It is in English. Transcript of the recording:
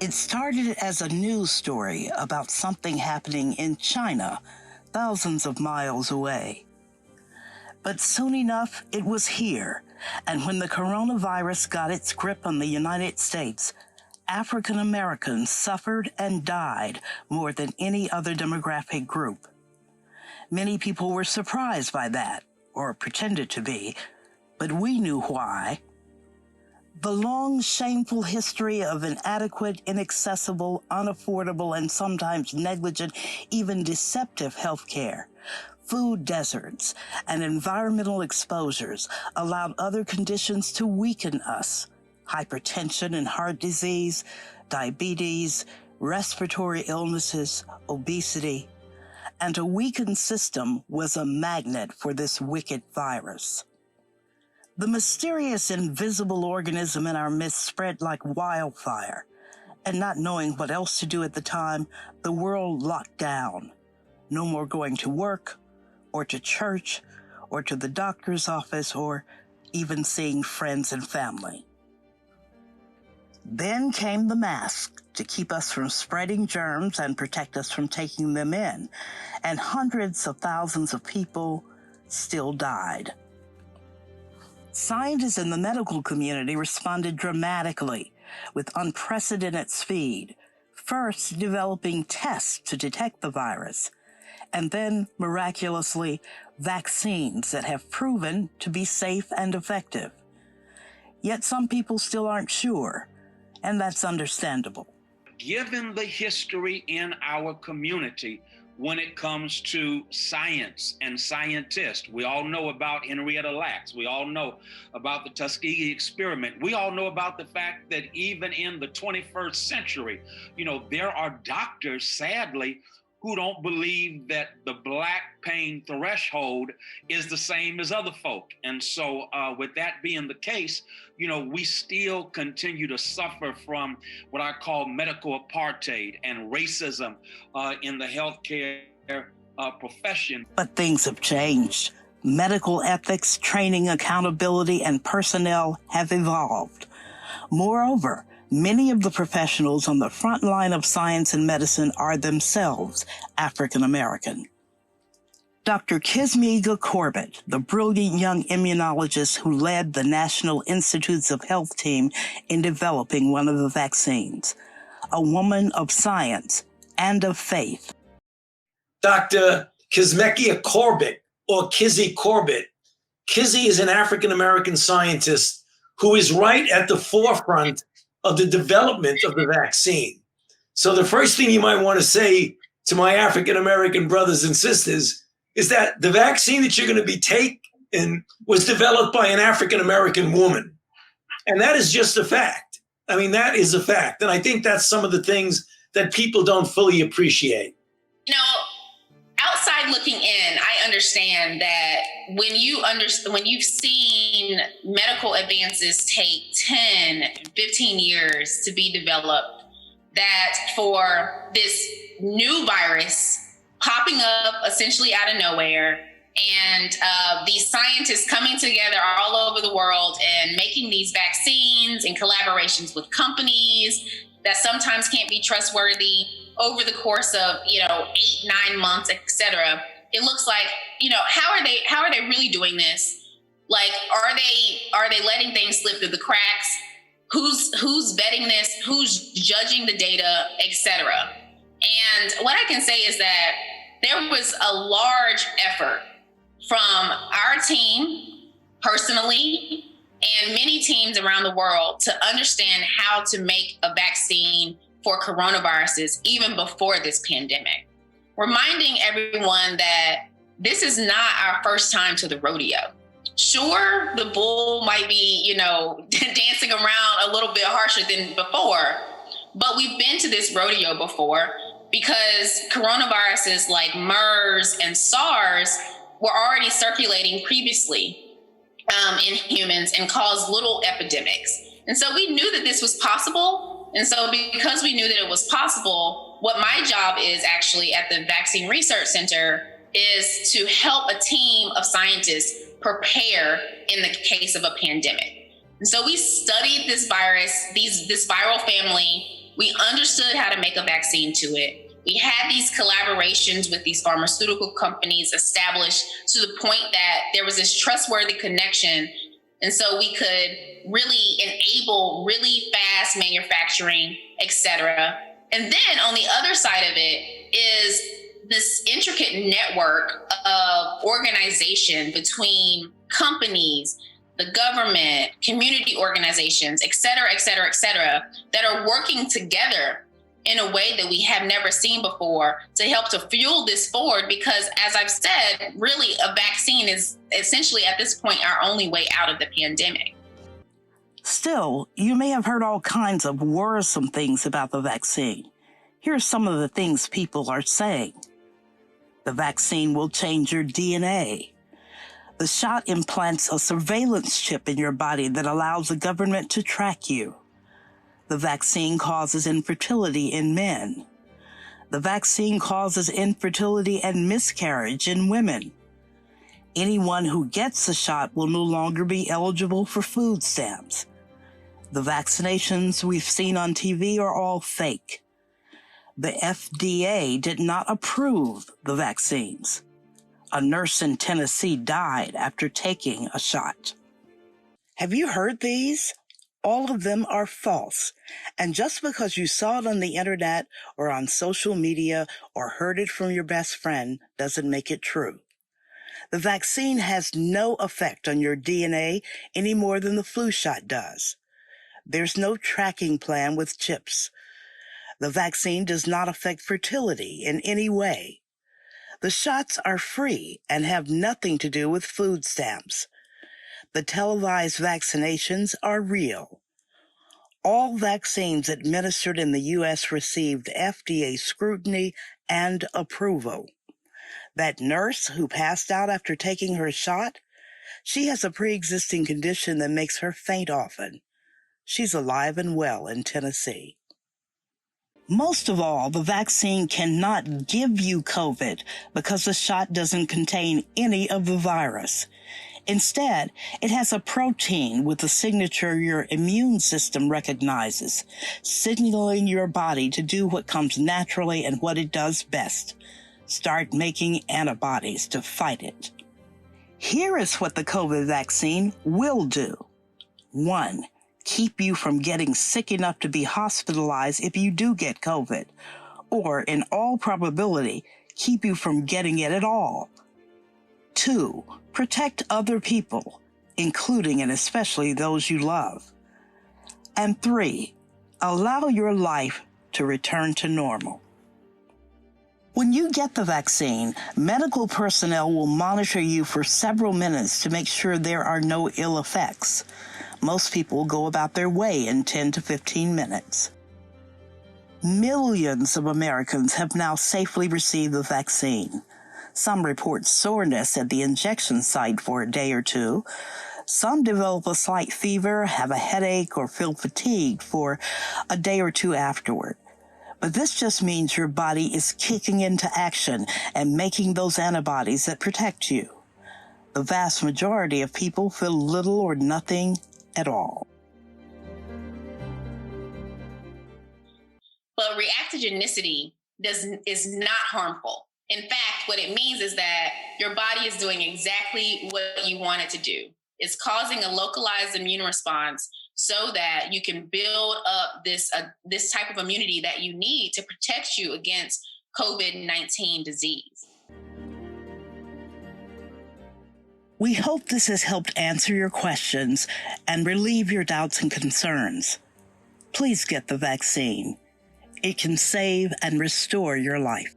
It started as a news story about something happening in China, thousands of miles away. But soon enough, it was here, and when the coronavirus got its grip on the United States, African Americans suffered and died more than any other demographic group. Many people were surprised by that, or pretended to be, but we knew why. The long, shameful history of inadequate, inaccessible, unaffordable, and sometimes negligent, even deceptive health care, food deserts, and environmental exposures allowed other conditions to weaken us. Hypertension and heart disease, diabetes, respiratory illnesses, obesity, and a weakened system was a magnet for this wicked virus. The mysterious invisible organism in our midst spread like wildfire, and not knowing what else to do at the time, the world locked down. No more going to work, or to church, or to the doctor's office, or even seeing friends and family. Then came the mask to keep us from spreading germs and protect us from taking them in, and hundreds of thousands of people still died. Scientists in the medical community responded dramatically with unprecedented speed, first developing tests to detect the virus, and then, miraculously, vaccines that have proven to be safe and effective. Yet some people still aren't sure, and that's understandable. Given the history in our community, when it comes to science and scientists, we all know about Henrietta Lacks. We all know about the Tuskegee experiment. We all know about the fact that even in the 21st century, there are doctors, sadly, who don't believe that the Black pain threshold is the same as other folk. And so with that being the case, we still continue to suffer from what I call medical apartheid and racism in the healthcare profession. But things have changed. Medical ethics, training, accountability, and personnel have evolved. Moreover, many of the professionals on the front line of science and medicine are themselves African American. Dr. Kismiga Corbett, the brilliant young immunologist who led the National Institutes of Health team in developing one of the vaccines, a woman of science and of faith. Dr. Kismiga Corbett, or Kizzy Corbett. Kizzy is an African American scientist who is right at the forefront of the development of the vaccine. So the first thing you might want to say to my African-American brothers and sisters is that the vaccine that you're going to be taking was developed by an African-American woman. And that is just a fact. I mean, that is a fact. And I think that's some of the things that people don't fully appreciate. Outside looking in, I understand that when you've seen medical advances take 10, 15 years to be developed, that for this new virus popping up essentially out of nowhere and these scientists coming together all over the world and making these vaccines in collaborations with companies that sometimes can't be trustworthy over the course of 8-9 months, etc. It looks like how are they really doing this? Like, are they letting things slip through the cracks? Who's vetting this? Who's judging the data, etc. And what I can say is that there was a large effort from our team personally and many teams around the world to understand how to make a vaccine for coronaviruses even before this pandemic. Reminding everyone that this is not our first time to the rodeo. Sure, the bull might be, dancing around a little bit harsher than before, but we've been to this rodeo before because coronaviruses like MERS and SARS were already circulating previously in humans and caused little epidemics. And so we knew that this was possible, And so because we knew that it was possible, what my job is actually at the Vaccine Research Center is to help a team of scientists prepare in the case of a pandemic. And so we studied this virus, this viral family. We understood how to make a vaccine to it. We had these collaborations with these pharmaceutical companies established to the point that there was this trustworthy connection. And so we could really enable really fast manufacturing, et cetera. And then on the other side of it is this intricate network of organization between companies, the government, community organizations, et cetera, et cetera, et cetera, that are working together in a way that we have never seen before to help to fuel this forward. Because as I've said, really a vaccine is essentially at this point our only way out of the pandemic. Still, you may have heard all kinds of worrisome things about the vaccine. Here's some of the things people are saying. The vaccine will change your DNA. The shot implants a surveillance chip in your body that allows the government to track you. The vaccine causes infertility in men. The vaccine causes infertility and miscarriage in women. Anyone who gets the shot will no longer be eligible for food stamps. The vaccinations we've seen on TV are all fake. The FDA did not approve the vaccines. A nurse in Tennessee died after taking a shot. Have you heard these? All of them are false. And just because you saw it on the internet or on social media or heard it from your best friend doesn't make it true. The vaccine has no effect on your DNA any more than the flu shot does. There's no tracking plan with chips. The vaccine does not affect fertility in any way. The shots are free and have nothing to do with food stamps. The televised vaccinations are real. All vaccines administered in the U.S. received FDA scrutiny and approval. That nurse who passed out after taking her shot, she has a pre-existing condition that makes her faint often. She's alive and well in Tennessee. Most of all, the vaccine cannot give you COVID because the shot doesn't contain any of the virus. Instead, it has a protein with a signature your immune system recognizes, signaling your body to do what comes naturally and what it does best: start making antibodies to fight it. Here is what the COVID vaccine will do. 1. Keep you from getting sick enough to be hospitalized if you do get COVID, or in all probability, keep you from getting it at all. 2. Protect other people, including and especially those you love. And 3. Allow your life to return to normal. When you get the vaccine, medical personnel will monitor you for several minutes to make sure there are no ill effects. Most people go about their way in 10 to 15 minutes. Millions of Americans have now safely received the vaccine. Some report soreness at the injection site for a day or two. Some develop a slight fever, have a headache, or feel fatigued for a day or two afterward. But this just means your body is kicking into action and making those antibodies that protect you. The vast majority of people feel little or nothing at all. But reactogenicity is not harmful. In fact, what it means is that your body is doing exactly what you want it to do. It's causing a localized immune response so that you can build up this type of immunity that you need to protect you against COVID-19 disease. We hope this has helped answer your questions and relieve your doubts and concerns. Please get the vaccine. It can save and restore your life.